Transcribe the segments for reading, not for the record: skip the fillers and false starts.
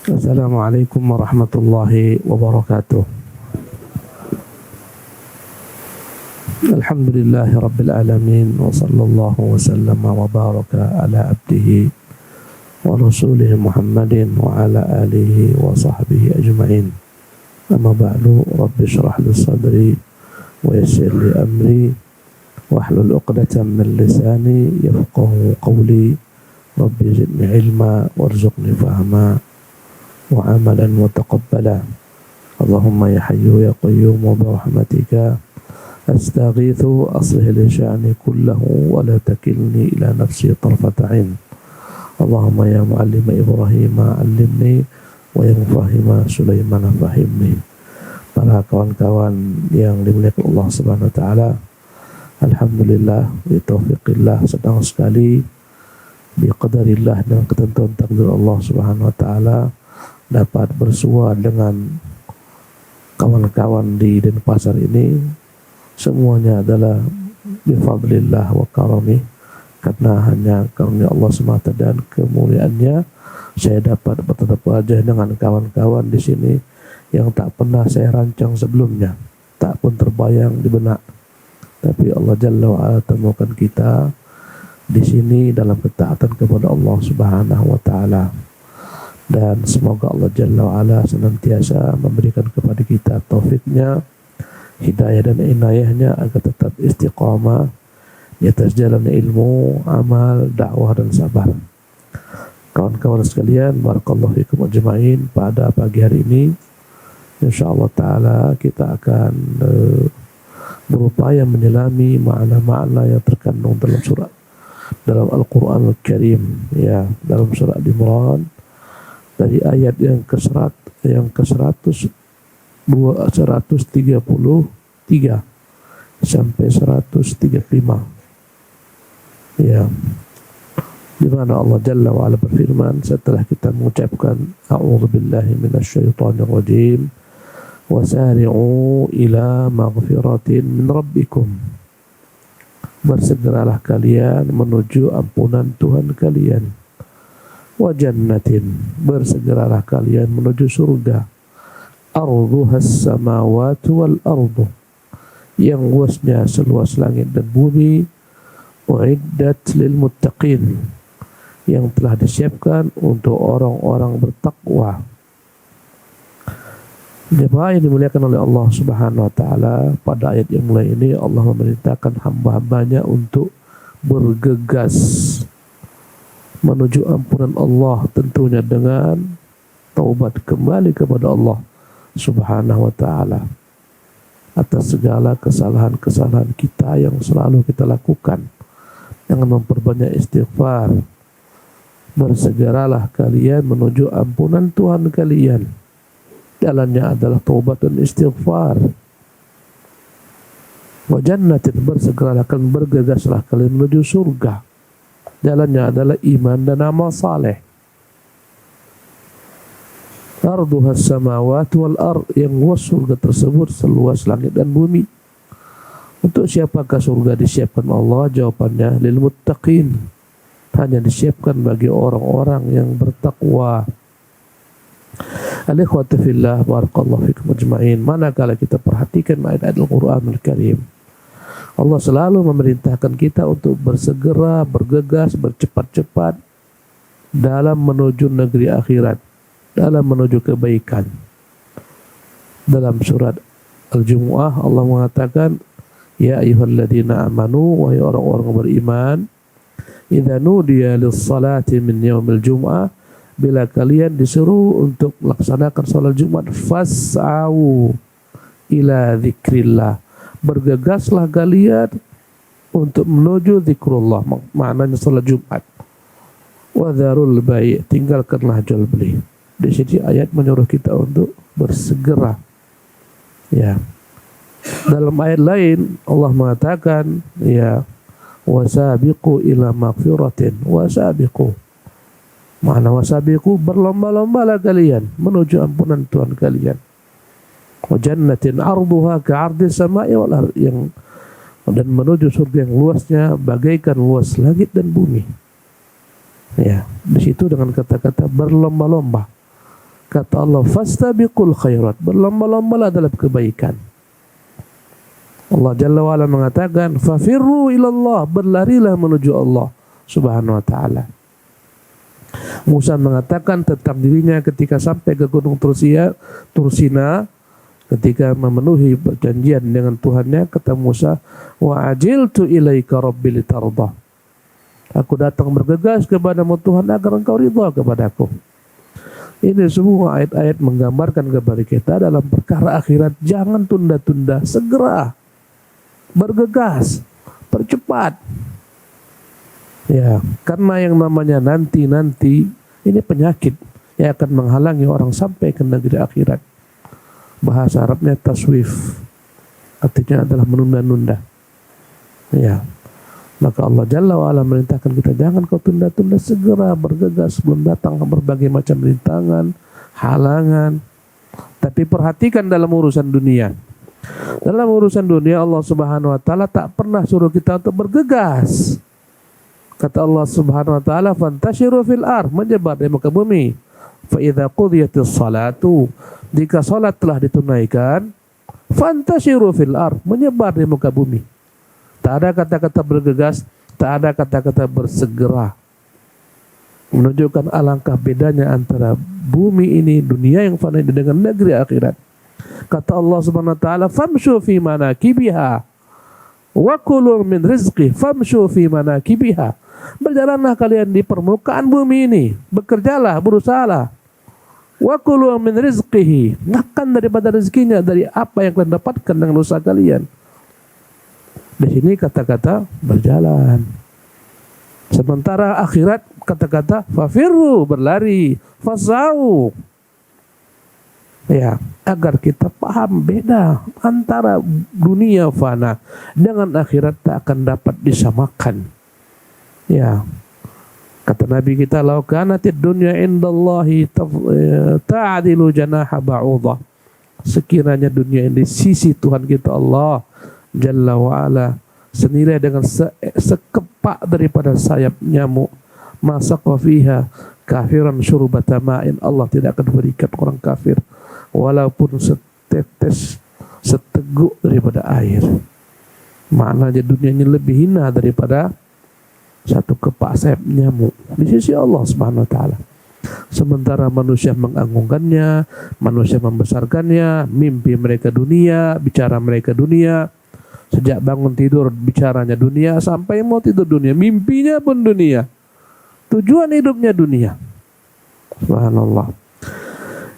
Assalamualaikum warahmatullahi wabarakatuh. Alhamdulillahi rabbil alamin wa sallallahu wa sallama wa baraka ala abdihi wa rasulih Muhammadin wa ala alihi wa sahbihi ajma'in. Amma ba'du, rabbi shrah li sadri wa yassir li amri wa hlul 'uqdatam min lisani yafqahu qawli. Rabbi zidni ilma warzuqni fahma wa amalan mutaqabbala. Allahumma ya hayyu ya qayyum wa birahmatika astaghithu aslih li sya'ni kullahu wa la takilni ila nafsi tarfata 'ain. Allahumma ya mu'allima Ibrahim 'allimni wa ya mufahhima Sulaiman fahimni. Para kawan-kawan yang dimuliakan Allah Subhanahu wa taala, alhamdulillah bi taufiqillah sedang sekali bi qadarillah dengan ketentuan takdir Allah Subhanahu wa taala dapat bersua dengan kawan-kawan di Denpasar ini. Semuanya adalah bifadlillah wa karami, karena hanya karunia Allah semata dan kemuliaannya saya dapat bertetap wajah dengan kawan-kawan di sini yang tak pernah saya rancang sebelumnya, tak pun terbayang di benak. Tapi Allah Jalla wa Ala temukan kita di sini dalam ketaatan kepada Allah Subhanahu wa taala. Dan semoga Allah Jalla wa Ala senantiasa memberikan kepada kita taufiknya, hidayah dan inayahnya agar tetap istiqamah di atas jalan ilmu, amal, dakwah dan sabar. Kawan-kawan sekalian, barakallahu fikum ajma'in, pada pagi hari ini insyaallah taala kita akan berupaya menyelami makna-makna yang terkandung dalam Al-Qur'an Al-Karim, ya, dalam surah Al-Imran dari ayat yang ke-133 sampai 135, ya, di mana Allah Jalla wa Ala berfirman setelah kita mengucapkan a'udzubillahi minasyaitonir rajim, wasari'u ila maghfiratin min rabbikum, bersegeralah kalian menuju ampunan Tuhan kalian, wa jannatin, bersegeralah kalian menuju surga, arduhas samawati wal ardu, yang luasnya seluas langit dan bumi, uiddat lil muttaqin, yang telah disiapkan untuk orang-orang bertakwa. Jemaah yang dimuliakan oleh Allah Subhanahu wa taala, pada ayat yang mulai ini Allah memerintahkan hamba-hambanya untuk bergegas menuju ampunan Allah, tentunya dengan taubat kembali kepada Allah Subhanahu wa taala atas segala kesalahan-kesalahan kita yang selalu kita lakukan, dengan memperbanyak istighfar. Bersegeralah kalian menuju ampunan Tuhan kalian, jalannya adalah taubat dan istighfar. Wa jannatin, bersegeralah kalian, bergegaslah kalian menuju surga, jalannya adalah iman dan amal saleh. Arduhas samawati wal ard, yang luas surga tersebut seluas langit dan bumi. Untuk siapakah surga disiapkan Allah? Jawabannya lil muttaqin, hanya disiapkan bagi orang-orang yang bertakwa. Al-ikhwati fillah, barakallahu fikum ajma'in. Manakala kita perhatikan ayat-ayat Al-Qur'an Al-Karim, Allah selalu memerintahkan kita untuk bersegera, bergegas, bercepat-cepat dalam menuju negeri akhirat, dalam menuju kebaikan. Dalam surat Al-Jumu'ah Allah mengatakan, ya ayyuhalladzina amanu, wahai orang-orang beriman, idza nudiya lis-salati min yaumil jum'ah, bila kalian disuruh untuk melaksanakan salat Jumat, fas'au ila dzikrillah, bergegaslah kalian untuk menuju zikrullah, maknanya salat Jumat. Wa dzarul bai', tinggalkanlah jual beli. Di sini ayat menyuruh kita untuk bersegera. Ya. Dalam ayat lain Allah mengatakan, ya, wasabiqu ila maghfiratin, wasabiqu, makna wasabiqu, berlomba-lombalah kalian menuju ampunan Tuhan kalian. Wa jannatin arduha ka'ardis sama'i wal ard, yang dan menuju surga yang luasnya bagaikan luas langit dan bumi. Ya, di situ dengan kata-kata berlomba-lomba. Kata Allah, fastabiqul khairat, berlomba-lombalah dalam kebaikan. Allah Jalla wa'ala mengatakan, fafirru ilallah, berlarilah menuju Allah Subhanahu wa ta'ala. Musa mengatakan tentang dirinya ketika sampai ke Gunung Tursina, ketika memenuhi perjanjian dengan Tuhannya, kata Musa, wa ajiltu ilaika rabbi litardah. Aku datang bergegas kepadamu Tuhan agar engkau ridha kepadaku. Ini semua ayat-ayat menggambarkan kepada kita dalam perkara akhirat, jangan tunda-tunda, segera bergegas, percepat. Ya, karena yang namanya nanti-nanti ini penyakit yang akan menghalangi orang sampai ke negeri akhirat. Bahasa Arabnya taswif, artinya adalah menunda-nunda. Ya, maka Allah Jalla wa'ala merintahkan kita, jangan kau tunda-tunda, segera bergegas sebelum datang berbagai macam rintangan, halangan. Tapi perhatikan dalam urusan dunia. Dalam urusan dunia Allah Subhanahu wa ta'ala tak pernah suruh kita untuk bergegas. Kata Allah Subhanahu wa ta'ala, fantashiru fil ar, menyebar di muka bumi. Fa idza qudiyatis salatu, jika salat telah ditunaikan, fantashiru fil ar, menyebar di muka bumi. Tak ada kata-kata bergegas, tak ada kata-kata bersegera. Menunjukkan alangkah bedanya antara bumi ini, dunia yang fana ini, dengan negeri akhirat. Kata Allah Subhanahu wa ta'ala, famshu fi manakibiha wa kulu min rizqi, famshu fi manakibiha. Berjalanlah kalian di permukaan bumi ini, bekerjalah, berusahalah. Wa kulu min rizqihi, makan daripada rezekinya, dari apa yang kalian dapatkan dengan usaha kalian. Di sini kata-kata berjalan. Sementara akhirat kata-kata fafirru, berlari, fasau. Ya, agar kita paham beda antara dunia fana dengan akhirat tak akan dapat disamakan. Ya, kata Nabi kita, lau kanatid dunya indallahi ta'adilu janaha ba'udah. Sekiranya dunia ini di sisi Tuhan kita Allah Jalla wa'ala senilai dengan sekepak daripada sayap nyamuk, masaqa fiha kafiran syurbata ma'in, Allah tidak akan berikan orang kafir walaupun setetes, seteguk daripada air. Maknanya dunia ini lebih hina daripada satu kepak sayap nyamuk di sisi Allah Subhanahu wa ta'ala. Sementara manusia mengagungkannya, manusia membesarkannya, mimpi mereka dunia, bicara mereka dunia. Sejak bangun tidur bicaranya dunia, sampai mau tidur dunia, mimpinya pun dunia. Tujuan hidupnya dunia. Subhanallah.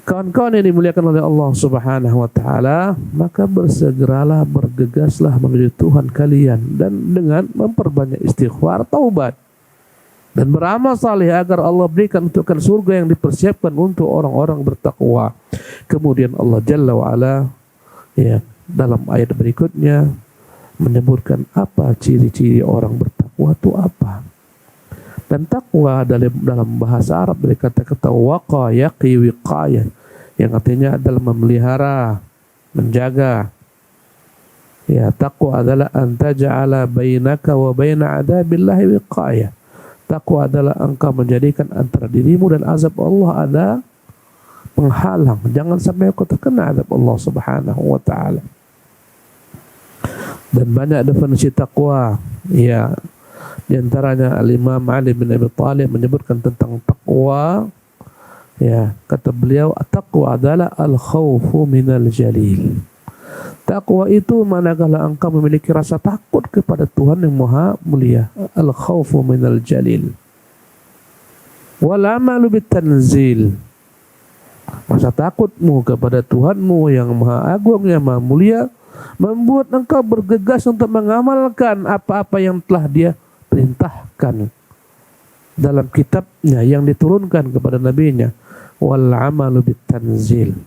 Kawan-kawan yang dimuliakan oleh Allah Subhanahu wa ta'ala, maka bersegeralah, bergegaslah menuju Tuhan kalian, dan dengan memperbanyak istighfar, taubat, dan beramal saleh agar Allah berikan untukkan surga yang dipersiapkan untuk orang-orang bertakwa. Kemudian Allah Jalla wa'ala, ya, dalam ayat berikutnya menyebutkan apa ciri-ciri orang bertakwa itu apa. Dan takwa dalam bahasa Arab dari kata-kata waqa yaqi wiqayah, yang artinya adalah memelihara, menjaga. Ya, takwa adalah antaja'ala bainaka wa baina adabillahi wiqayah. Takwa adalah engkau menjadikan antara dirimu dan azab Allah ada penghalang, jangan sampai kau terkena azab Allah Subhanahu wa ta'ala. Dan banyak definisi takwa, ya. Di antaranya Al-Imam Ali bin Abi Thalib menyebutkan tentang takwa, ya, kata beliau, taqwa adalah al-khawfu minal jalil. Takwa itu manakala engkau memiliki rasa takut kepada Tuhan yang Maha Mulia, al-khawfu minal jalil. Wal amalu bitanzil, rasa takutmu kepada Tuhanmu yang Maha Agung, yang Maha Mulia, membuat engkau bergegas untuk mengamalkan apa-apa yang telah Dia perintahkan dalam kitabnya yang diturunkan kepada nabinya. Wal amalu bitanzil,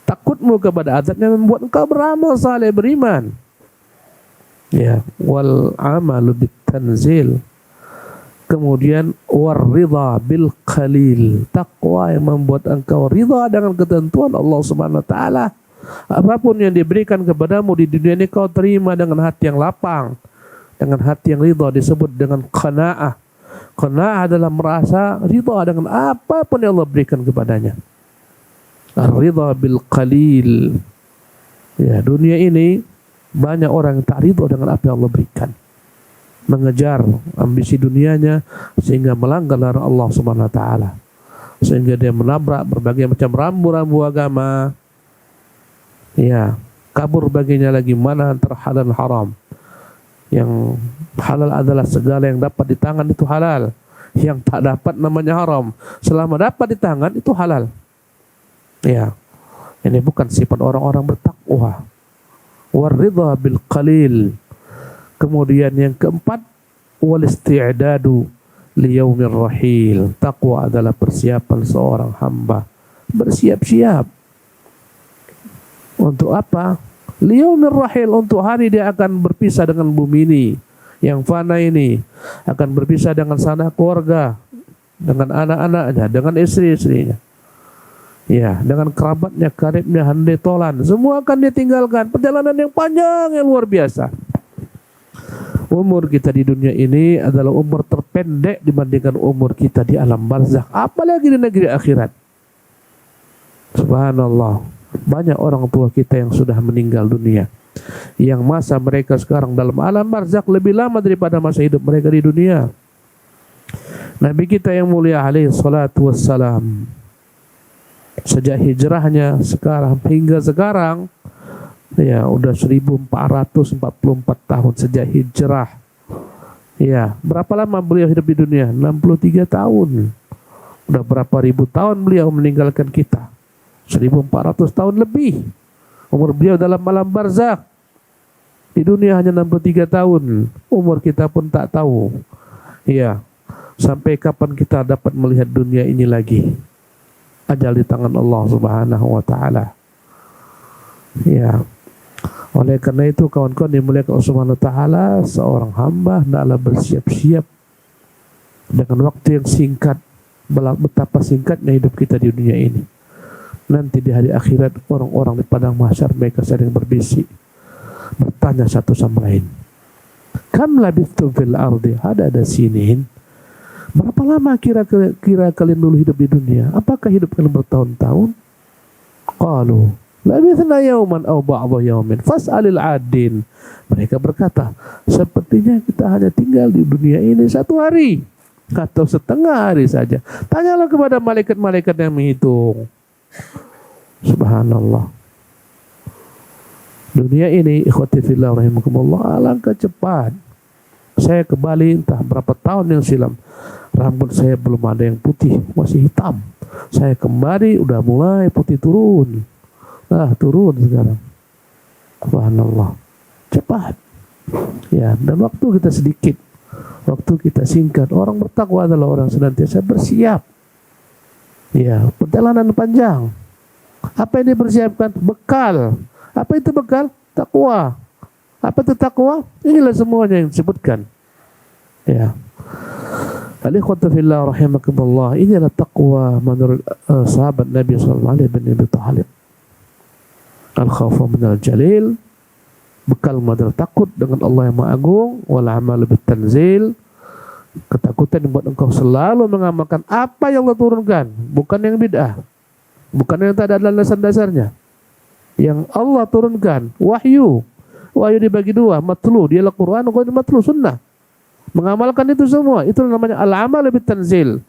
takutmu kepada azabnya membuat engkau beramal saleh, beriman. Ya, wal amalu bitanzil. Kemudian waridha bil qalil, takwa yang membuat engkau ridha dengan ketentuan Allah Subhanahu wa ta'ala. Apapun yang diberikan kepadamu di dunia ini kau terima dengan hati yang lapang, dengan hati yang ridha, disebut dengan qanaah. Qanaah adalah merasa ridha dengan apapun yang Allah berikan kepadanya. Ar-ridha bil qalil. Ya, dunia ini banyak orang yang tak ridho dengan apa yang Allah berikan. Mengejar ambisi dunianya sehingga melanggar larangan Allah Subhanahu wa taala. Sehingga dia menabrak berbagai macam rambu-rambu agama. Ya, kabur baginya lagi mana antara halal dan haram. Yang halal adalah segala yang dapat di tangan itu halal. Yang tak dapat namanya haram. Selama dapat di tangan itu halal. Ya. Ini bukan sifat orang-orang bertakwa. Waridha bil qalil. Kemudian yang keempat, wal isti'dadu li yaumir rahil. Takwa adalah persiapan seorang hamba. Bersiap-siap. Untuk apa? Li yaumir rahil, untuk hari dia akan berpisah dengan bumi ini yang fana ini, akan berpisah dengan sanak keluarga, dengan anak-anaknya, dengan istri-istrinya. Ya, dengan kerabatnya, karibnya, handai tolan, semua akan ditinggalkan. Perjalanan yang panjang, yang luar biasa. Umur kita di dunia ini adalah umur terpendek dibandingkan umur kita di alam barzakh, apalagi di negeri akhirat. Subhanallah, banyak orang tua kita yang sudah meninggal dunia, yang masa mereka sekarang dalam alam barzakh lebih lama daripada masa hidup mereka di dunia. Nabi kita yang mulia alaihi salatu wassalam, sejak hijrahnya sekarang hingga sekarang, ya udah 1444 tahun sejak hijrah. Ya, berapa lama beliau hidup di dunia? 63 tahun. Udah berapa ribu tahun beliau meninggalkan kita? 1400 tahun lebih. Umur beliau dalam alam barzakh. Di dunia hanya 63 tahun. Umur kita pun tak tahu. Ya, sampai kapan kita dapat melihat dunia ini lagi? Ajal di tangan Allah Subhanahu wa taala. Ya. Oleh karena itu kawan-kawan dimuliakan Allah Subhanahu wa taala, seorang hamba hendaklah bersiap-siap dengan waktu yang singkat. Betapa singkatnya hidup kita di dunia ini. Nanti di hari akhirat orang-orang di padang mahsyar mereka sering berbisik, bertanya satu sama lain. Kam labithtum fil ardi hadada sinin? Berapa lama kira kalian dulu hidup di dunia? Apakah hidup kalian bertahun-tahun? Qalu labithna yawman aw ba'dha yawmin fas'alil 'adin. Mereka berkata, sepertinya kita hanya tinggal di dunia ini satu hari atau setengah hari saja. Tanyalah kepada malaikat-malaikat yang menghitung. Subhanallah. Dunia ini ikhwati fillah rahimakumullah alangkah cepat. Saya ke Bali entah berapa tahun yang silam, rambut saya belum ada yang putih, masih hitam. Saya kembali udah mulai putih turun. Turun sekarang. Subhanallah. Cepat. Ya, dan waktu kita sedikit, waktu kita singkat. Orang bertakwa adalah orang senantiasa bersiap. Ya, perjalanan panjang. Apa yang dipersiapkan? Bekal. Apa itu bekal? Takwa. Apa itu takwa? Inilah semuanya yang disebutkan. Ya. Al-ikhwatu fillah rahimakumullah. Inilah takwa menurut sahabat Nabi sallallahu alaihi wasallam. Al-khawfu minal jalil, bekal modal takut dengan Allah yang Maha Agung, wal amal bitanzil, ketakutan yang membuat engkau selalu mengamalkan apa yang Allah turunkan, bukan yang bid'ah, bukan yang tak ada landasan dasarnya. Yang Allah turunkan, wahyu dibagi dua, matlu, dialah Quran, dan matlu, sunnah. Mengamalkan itu semua, itu namanya al-amal bitanzil.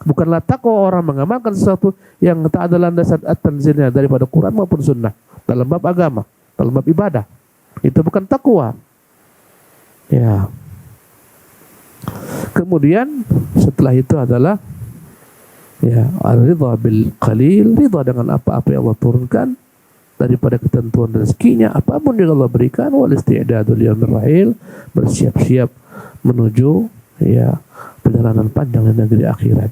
Bukanlah takwa orang mengamalkan sesuatu yang tak ada landasan at-tanzilnya daripada Quran maupun sunnah dalam bab agama, dalam bab ibadah. Itu bukan takwa. Ya. Kemudian setelah itu adalah ya ar-ridha bil qalil, ridha dengan apa-apa yang Allah turunkan daripada ketentuan rezekinya, apapun yang Allah berikan, wal isti'dadu liyaumir rahil, bersiap-siap menuju ya perjalanan panjang di negeri akhirat.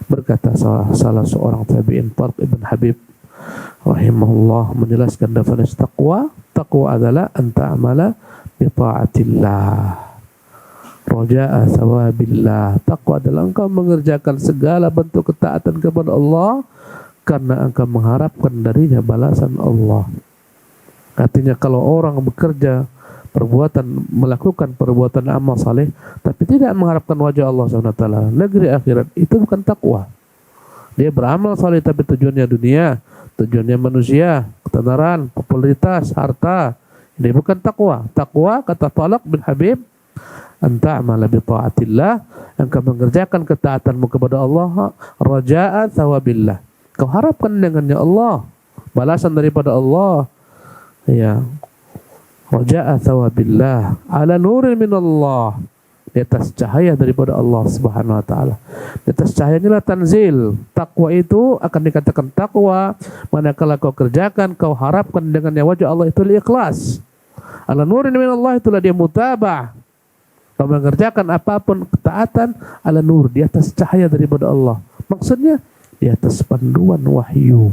Berkata salah seorang tabi'in, Tarq ibn Habib rahimahullah, menjelaskan definisi taqwa. Taqwa adalah anta amala bi ta'atillah raja'a thawabillah. Taqwa adalah engkau mengerjakan segala bentuk ketaatan kepada Allah karena engkau mengharapkan darinya balasan Allah. Artinya kalau orang bekerja melakukan perbuatan amal saleh tapi tidak mengharapkan wajah Allah SWT, negeri akhirat, itu bukan takwa. Dia beramal saleh tapi tujuannya dunia, tujuannya manusia, ketenaran, popularitas, harta. Ini bukan takwa. Takwa kata Talaq bin Habib, anta amala bi taatillah, engkau mengerjakan ketaatanmu kepada Allah, raja'a thawabillah. Kau harapkan dengannya Allah, balasan daripada Allah. Ya. Raja'a thawabillah ala nurin min Allah. Di atas cahaya daripada Allah Subhanahu wa taala. Di atas cahaya inilah tanzil. Takwa itu akan dikatakan takwa manakala kau kerjakan, kau harapkan dengannya wajah Allah, itu ikhlas. Ala nurin min Allah, itulah dia mutabah. Kau mengerjakan apapun ketaatan ala nur, di atas cahaya daripada Allah. Maksudnya di atas panduan wahyu.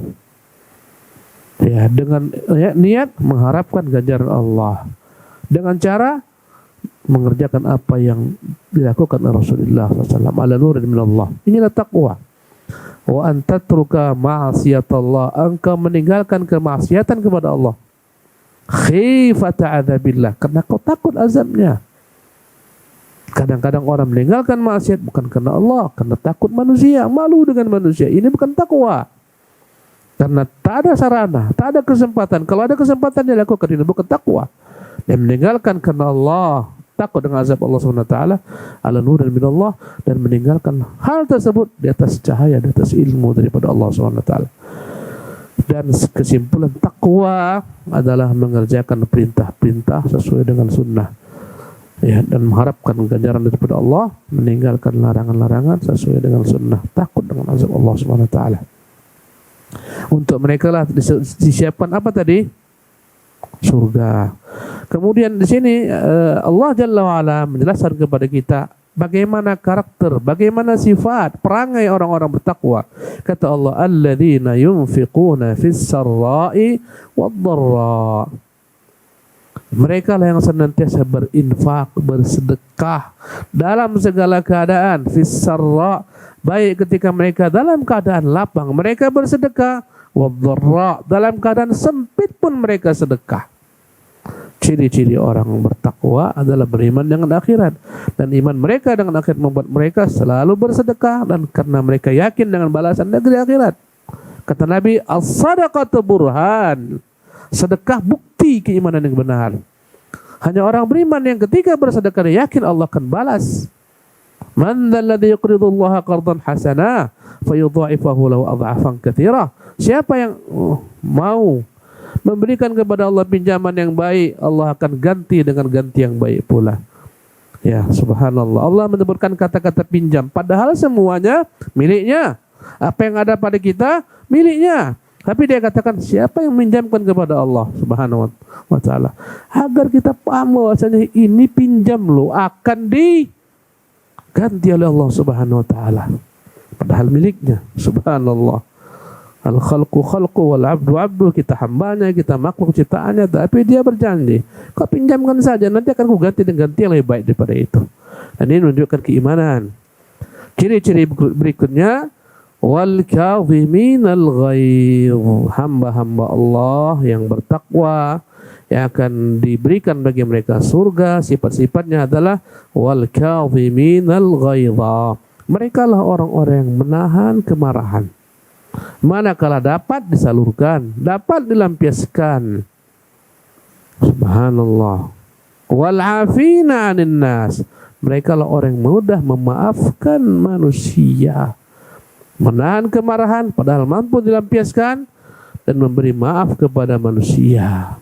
Ya, dengan niat mengharapkan ganjaran Allah. Dengan cara mengerjakan apa yang dilakukan oleh Rasulullah SAW. Ala nurin min Allah. Inilah takwa. Wa antatruka ma'asiyatallah, engkau meninggalkan kemaksiatan kepada Allah. Khifata adzabillah, karena kau takut azabnya. Kadang-kadang orang meninggalkan maksiat bukan karena Allah, karena takut manusia, malu dengan manusia. Ini bukan takwa. Karena tak ada sarana, tak ada kesempatan. Kalau ada kesempatan dia lakukan, ini bukan takwa. Dia meninggalkan karena Allah, takut dengan azab Allah SWT, ala nurin min Allah, dan meninggalkan hal tersebut di atas cahaya, di atas ilmu daripada Allah SWT. Dan kesimpulan takwa adalah mengerjakan perintah-perintah sesuai dengan sunnah, ya, dan mengharapkan ganjaran daripada Allah, meninggalkan larangan-larangan sesuai dengan sunnah, takut dengan azab Allah SWT. Untuk mereka lah disiapkan apa tadi? Surga. Kemudian di sini Allah Jalla wa'ala menjelaskan kepada kita bagaimana karakter, bagaimana sifat perangai orang-orang bertakwa. Kata Allah, alladzina yunfiquna fis sarra'i wad-dharra. Mereka lah yang senantiasa berinfak, bersedekah dalam segala keadaan. Fis sarra', baik ketika mereka dalam keadaan lapang mereka bersedekah, wad-dharra, dalam keadaan sempit pun mereka sedekah. Ciri-ciri orang bertakwa adalah beriman dengan akhirat, dan iman mereka dengan akhirat membuat mereka selalu bersedekah, dan karena mereka yakin dengan balasan negeri akhirat. Kata Nabi, as-sadaqatu burhan, sedekah bukti keimanan yang benar. Hanya orang beriman yang ketika bersedekah yakin Allah akan balas. Man dzalladzi yuqridu Allah qardan hasana fayudha'ifahu lahu adha'afan katsira. Siapa yang mau memberikan kepada Allah pinjaman yang baik, Allah akan ganti dengan ganti yang baik pula. Ya, subhanallah. Allah menyebutkan kata-kata pinjam, padahal semuanya miliknya. Apa yang ada pada kita miliknya. Tapi dia katakan siapa yang minjamkan kepada Allah Subhanahu wa taala, agar kita paham bahwasanya ini pinjam lo akan diganti oleh Allah Subhanahu wa taala. Padahal miliknya. Subhanallah. Al-khalqu khalqu wal abdu abdu, kita hambanya, kita makhluk ciptaannya, tapi dia berjanji, kau pinjamkan saja, nanti akan ku ganti dengan ganti yang lebih baik daripada itu. Dan ini menunjukkan keimanan. Ciri-ciri berikutnya, wal kadhiminal ghaidh, hamba-hamba Allah yang bertakwa yang akan diberikan bagi mereka surga. Sifat-sifatnya adalah wal kadhiminal ghaidha, mereka lah orang-orang yang menahan kemarahan manakala dapat disalurkan, dapat dilampiaskan. Subhanallah. Wal 'afina 'anil nas, mereka lah orang yang mudah memaafkan manusia, menahan kemarahan padahal mampu dilampiaskan, dan memberi maaf kepada manusia.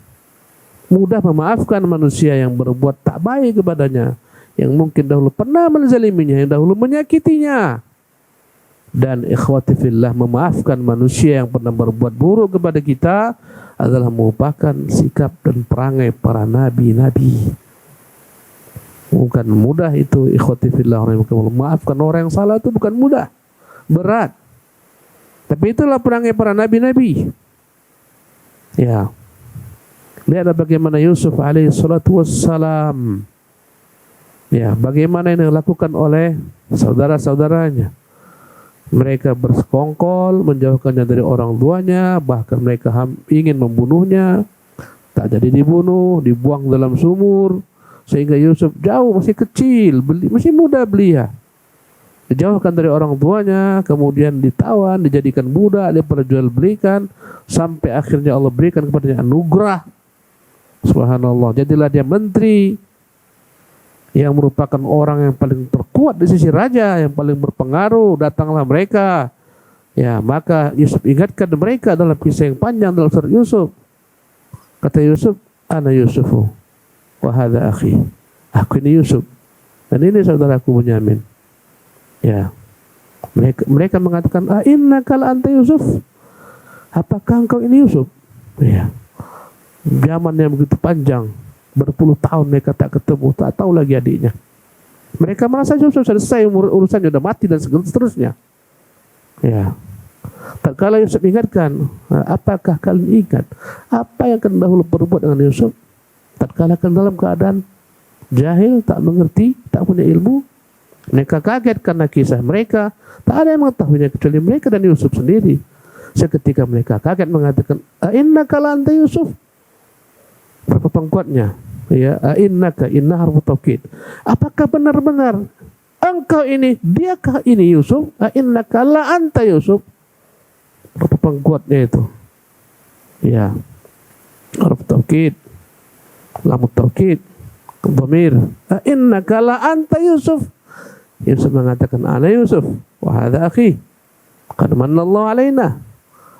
Mudah memaafkan manusia yang berbuat tak baik kepadanya, yang mungkin dahulu pernah menzaliminya, yang dahulu menyakitinya. Dan ikhwati fillah, memaafkan manusia yang pernah berbuat buruk kepada kita adalah merupakan sikap dan perangai para nabi-nabi. Bukan mudah itu, ikhwati fillah, memaafkan orang yang salah itu bukan mudah, berat. Tapi itulah perangai para nabi-nabi. Ya, lihatlah bagaimana Yusuf alaihi salatu wassalam, ya, bagaimana yang dilakukan oleh saudara-saudaranya. Mereka bersekongkol menjauhkannya dari orang tuanya, bahkan mereka ingin membunuhnya, tak jadi dibunuh, dibuang dalam sumur, sehingga Yusuf jauh, masih kecil, masih muda belia. dijauhkan dari orang tuanya, kemudian ditawan, dijadikan budak, diperjualbelikan, sampai akhirnya Allah berikan kepadanya anugerah. Subhanallah, jadilah dia menteri yang merupakan orang yang paling terkuat di sisi raja, yang paling berpengaruh. Datanglah mereka, ya, maka Yusuf ingatkan mereka dalam kisah yang panjang dalam surat Yusuf. Kata Yusuf, ana Yusufu wa hadha akhi, aku ini Yusuf dan ini saudaraku Bunyamin. Ya, mereka mengatakan, innaka la anta Yusuf, apakah engkau ini Yusuf? Ya, zaman yang begitu panjang, berpuluh tahun mereka tak ketemu, tak tahu lagi adiknya. Mereka merasa Yusuf selesai, urusannya sudah mati dan seterusnya. Ya, tak kala Yusuf ingatkan, apakah kalian ingat apa yang kalian dahulu perbuat dengan Yusuf? Tatkala kalian dalam keadaan jahil, tak mengerti, tak punya ilmu, mereka kaget karena kisah mereka. Tak ada yang mengetahuinya kecuali mereka dan Yusuf sendiri. Seketika mereka kaget mengatakan, innaka la anta Yusuf. Berapa pangkuatnya? Ya, innaka, inna harfu taukid. Apakah benar-benar engkau ini, diakah ini Yusuf? Innaka la anta Yusuf. Berapa pangkuatnya itu? Ya, harfu taukid, lam taukid, dhamir. Innaka la anta Yusuf. Yusuf mengatakan, ana Yusuf wa hadha akhi, qad manallahu alaina,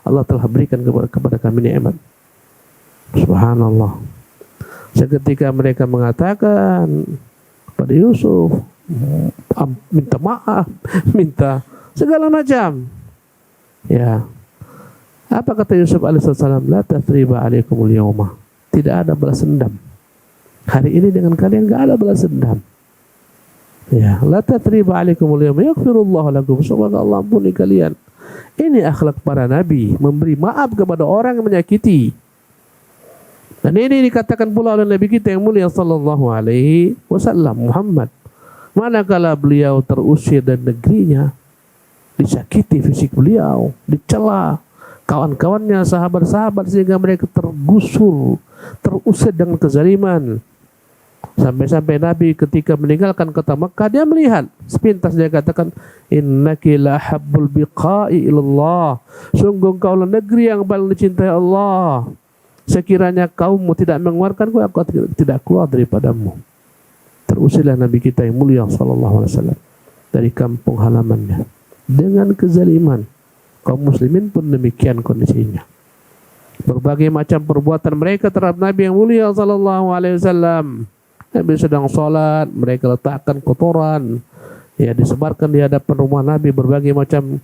Allah telah berikan kepada kami nikmat. Subhanallah. Seketika mereka mengatakan kepada Yusuf, minta maaf, minta segala macam. Ya, apa kata Yusuf alaihissalam? La tathriba alaikumul yawma, tidak ada balas dendam hari ini dengan kalian, enggak ada balas dendam. Ya, la tathriba alaikumul yawma yaghfirullahu lakum, semoga Allah ampuni kalian. Ini akhlak para nabi, memberi maaf kepada orang yang menyakiti. Dan ini dikatakan pula oleh Nabi kita yang mulia sallallahu alaihi wasallam Muhammad, manakala beliau terusir dari negerinya, disakiti fisik beliau, dicela kawan-kawannya, sahabat-sahabat, sehingga mereka tergusur, terusir dengan kezaliman. Sampai-sampai Nabi ketika meninggalkan kota Mekah, dia melihat sepintas, dia katakan, innaki la habbul biqa'i ilallah, sungguh engkaulah negeri yang paling dicintai Allah. Sekiranya kaummu tidak mengeluarkanku, aku tidak keluar daripadamu. Terusirlah Nabi kita yang mulia sallallahu alaihi wasallam dari kampung halamannya dengan kezaliman. Kaum muslimin pun demikian kondisinya. Berbagai macam perbuatan mereka terhadap Nabi yang mulia sallallahu alaihi wasallam. Nabi sedang sholat, mereka letakkan kotoran, ya, disebarkan di hadapan rumah Nabi, berbagai macam,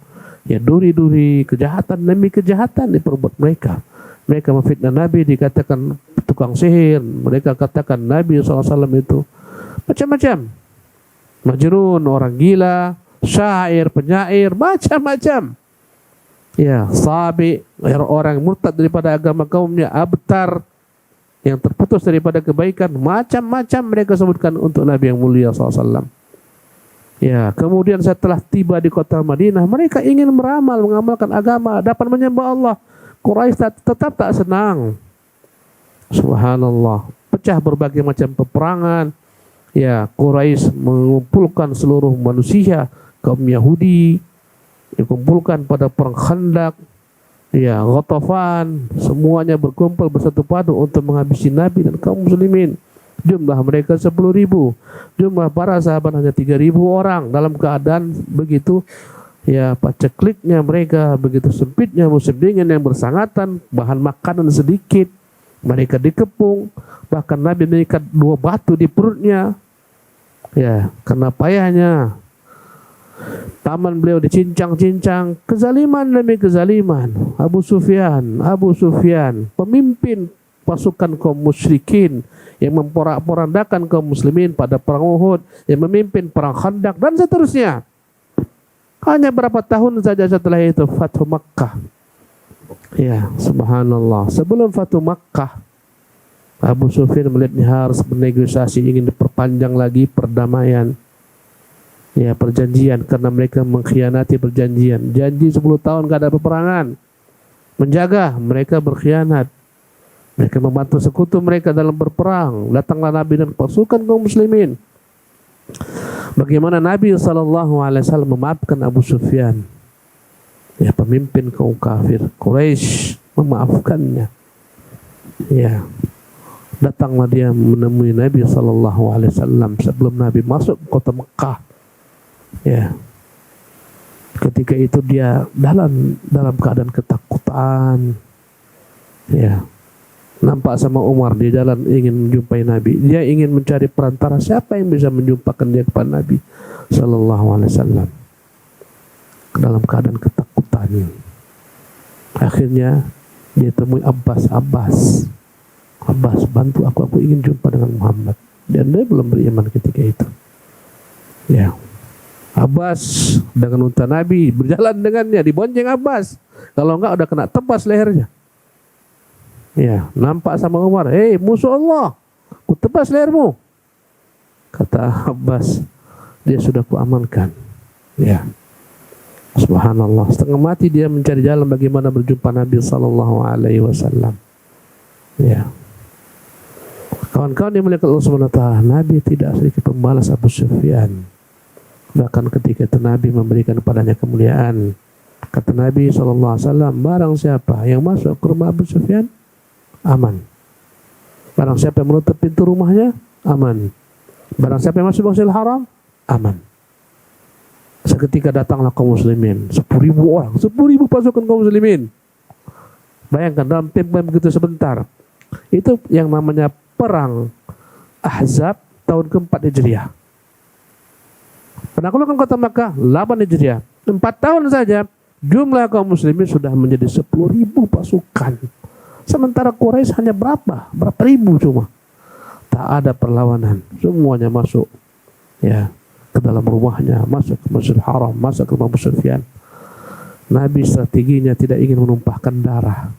ya, duri-duri, kejahatan demi kejahatan diperbuat mereka. Mereka memfitnah Nabi, dikatakan tukang sihir. Mereka katakan Nabi SAW itu macam-macam. Majnun, orang gila, syair, penyair, macam-macam. Ya, sabi, orang murtad daripada agama kaumnya, abtar, yang terputus daripada kebaikan, macam-macam mereka sebutkan untuk Nabi yang mulia SAW. Ya, kemudian setelah tiba di kota Madinah, mereka ingin meramal, mengamalkan agama, dapat menyembah Allah. Quraisy tetap tak senang. Subhanallah, pecah berbagai macam peperangan. Ya, Quraisy mengumpulkan seluruh manusia, kaum Yahudi dikumpulkan pada perang Khandaq. Ya, Ghatafan, semuanya berkumpul bersatu padu untuk menghabisi Nabi dan kaum muslimin. Jumlah mereka 10.000, jumlah para sahabat hanya 3.000 orang. Dalam keadaan begitu, ya, pacekliknya mereka, begitu sempitnya musim dingin yang bersangatan, bahan makanan sedikit, mereka dikepung, bahkan Nabi mengikat 2 batu di perutnya, ya, karena payahnya. Taman beliau dicincang-cincang, kezaliman demi kezaliman. Abu Sufyan, pemimpin pasukan kaum musyrikin yang memporak-porandakan kaum muslimin pada perang Uhud, yang memimpin perang Khandaq dan seterusnya. Hanya berapa tahun saja setelah itu Fathu Makkah. Ya, subhanallah. Sebelum Fathu Makkah, Abu Sufyan melihatnya harus bernegosiasi, ingin diperpanjang lagi perdamaian. Ya, perjanjian, karena mereka mengkhianati perjanjian. Janji 10 tahun gak ada peperangan. Menjaga, mereka berkhianat. Mereka membantu sekutu mereka dalam berperang. Datanglah Nabi dan pasukan kaum muslimin. Bagaimana Nabi SAW memaafkan Abu Sufyan, ya, pemimpin kaum kafir Quraisy, memaafkannya. Ya, datanglah dia menemui Nabi SAW sebelum Nabi masuk kota Mekah. Ya, ketika itu dia dalam keadaan ketakutan. Ya, nampak sama Umar di jalan ingin menjumpai Nabi. Dia ingin mencari perantara siapa yang bisa menjumpakan dia kepada Nabi SAW. Dalam keadaan ketakutan. Akhirnya dia temui Abbas, bantu aku ingin jumpa dengan Muhammad. Dan dia belum beriman ketika itu. Ya, Abbas dengan unta Nabi berjalan dengannya, dibonceng Abbas. Kalau enggak udah kena tebas lehernya. Ya, nampak sama Umar, "Hei, musuh Allah, ku tebas lehermu." Kata Abbas, "Dia sudah kuamankan." Ya, subhanallah, setengah mati dia mencari jalan bagaimana berjumpa Nabi SAW. Ya, kawan-kawan dimuliakan Allah Subhanahu wa taala, Nabi tidak sedikit membalas Abu Sufyan. Bahkan ketika itu Nabi memberikan kepadanya kemuliaan. Kata Nabi SAW, barang siapa yang masuk ke rumah Abu Sufyan, aman. Barang siapa yang menutup pintu rumahnya, aman. Barang siapa yang masuk Masjidil Haram, aman. Seketika datanglah kaum muslimin, 10.000 orang, 10.000 pasukan kaum muslimin. Bayangkan dalam tempo yang begitu sebentar. Itu yang namanya perang Ahzab tahun keempat Hijriah. Penaklukan kota Makkah 8 Hijriah. 4 tahun saja jumlah kaum muslimin sudah menjadi 10.000 pasukan. Sementara Quraisy hanya berapa ribu cuma. Tak ada perlawanan, semuanya masuk, ya, ke dalam rumahnya, masuk ke Masjidil Haram, masuk ke rumah Abu Sufyan. Nabi strateginya tidak ingin menumpahkan darah.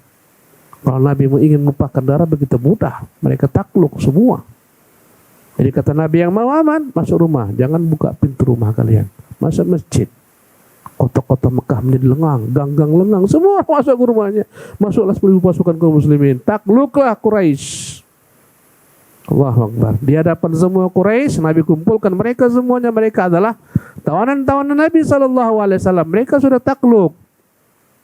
Kalau Nabi ingin menumpahkan darah begitu mudah, mereka takluk semua. Jadi kata Nabi, yang mau aman masuk rumah, jangan buka pintu rumah kalian, masuk masjid. Kota-kota Mekah menjadi lengang, gang-gang lengang, semua masuk ke rumahnya. Masuklah 10.000 pasukan kaum muslimin, takluklah Quraisy. Allahu Akbar. Di hadapan semua Quraisy, Nabi kumpulkan mereka semuanya. Mereka adalah tawanan-tawanan Nabi SAW. Mereka sudah takluk.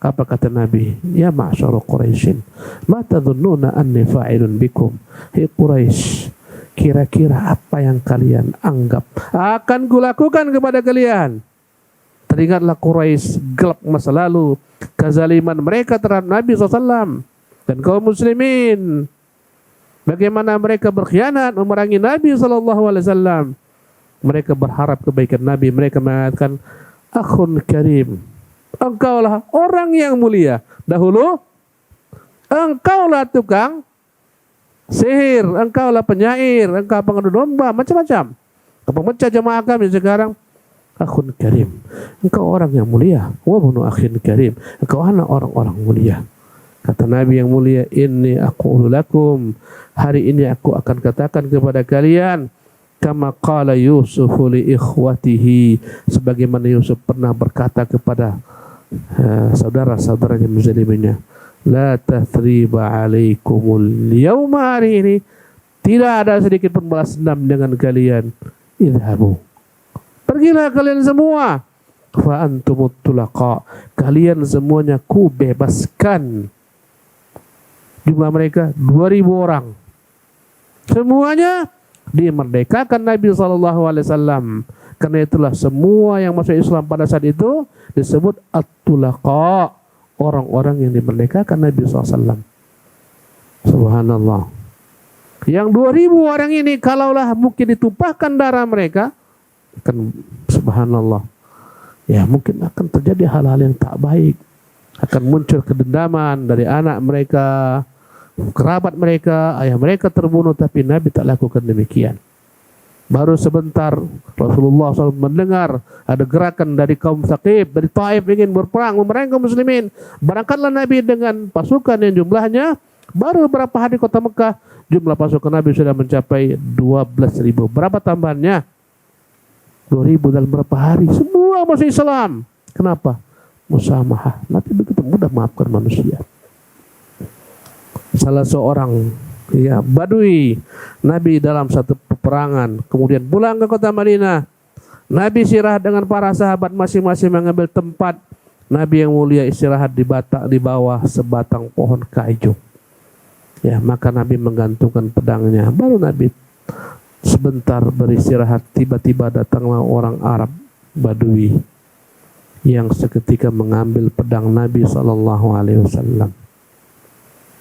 Apa kata Nabi? Ya ma'syara Quraisyin, ma tadhunnuna anni fa'ilun bikum. Hei Quraisy, kira-kira apa yang kalian anggap akan kulakukan kepada kalian? Teringatlah Quraisy gelap masa lalu, kezaliman mereka terhadap Nabi SAW dan kaum muslimin. Bagaimana mereka berkhianat memerangi Nabi SAW. Mereka berharap kebaikan Nabi. Mereka mengatakan, akhun karim, engkaulah orang yang mulia. Dahulu engkaulah tukang sihir, engkaulah penyair, engkau pengadu domba, macam-macam. Pemecah jamaah kami. Sekarang akhun karim, engkau orang yang mulia. Wa bunu akhin karim, engkau anak orang-orang mulia. Kata Nabi yang mulia, inni aqulu lakum, hari ini aku akan katakan kepada kalian, kama qala Yusuf li ikhwatihi, sebagaimana Yusuf pernah berkata kepada saudara-saudaranya menzaliminya, la tathriba alaikumul yawma, hari ini tidak ada sedikit pun balas dendam dengan kalian. Idhabu, pergilah kalian semua. Fa antumut tulaqa, kalian semuanya ku bebaskan. Jumlah mereka 2.000 orang. Semuanya dimerdekakan Nabi SAW. Karena itulah semua yang masuk Islam pada saat itu disebut at-tulaqa, orang-orang yang dimerdekakan Nabi SAW. Subhanallah. Yang 2.000 orang ini kalaulah mungkin ditumpahkan darah mereka, kan subhanallah, ya mungkin akan terjadi hal-hal yang tak baik. Akan muncul kedendaman dari anak mereka, kerabat mereka, ayah mereka terbunuh, tapi Nabi tak lakukan demikian. Baru sebentar Rasulullah SAW mendengar ada gerakan dari kaum Thaqif, dari Taif ingin berperang memerangi kaum muslimin. Berangkatlah Nabi dengan pasukan yang jumlahnya baru beberapa hari kota Mekah, jumlah pasukan Nabi sudah mencapai 12.000. Berapa tambahannya? 2.000 dalam berapa hari? Semua masuk Islam. Kenapa? Musamahah. Nabi begitu mudah maafkan manusia. Salah seorang Badui Nabi dalam satu peperangan, kemudian pulang ke kota Madinah. Nabi istirahat dengan para sahabat masing-masing mengambil tempat. Nabi yang mulia istirahat di bawah sebatang pohon kaiju. Ya, maka Nabi menggantungkan pedangnya. Baru Nabi sebentar beristirahat, tiba-tiba datanglah orang Arab Badui yang seketika mengambil pedang Nabi SAW.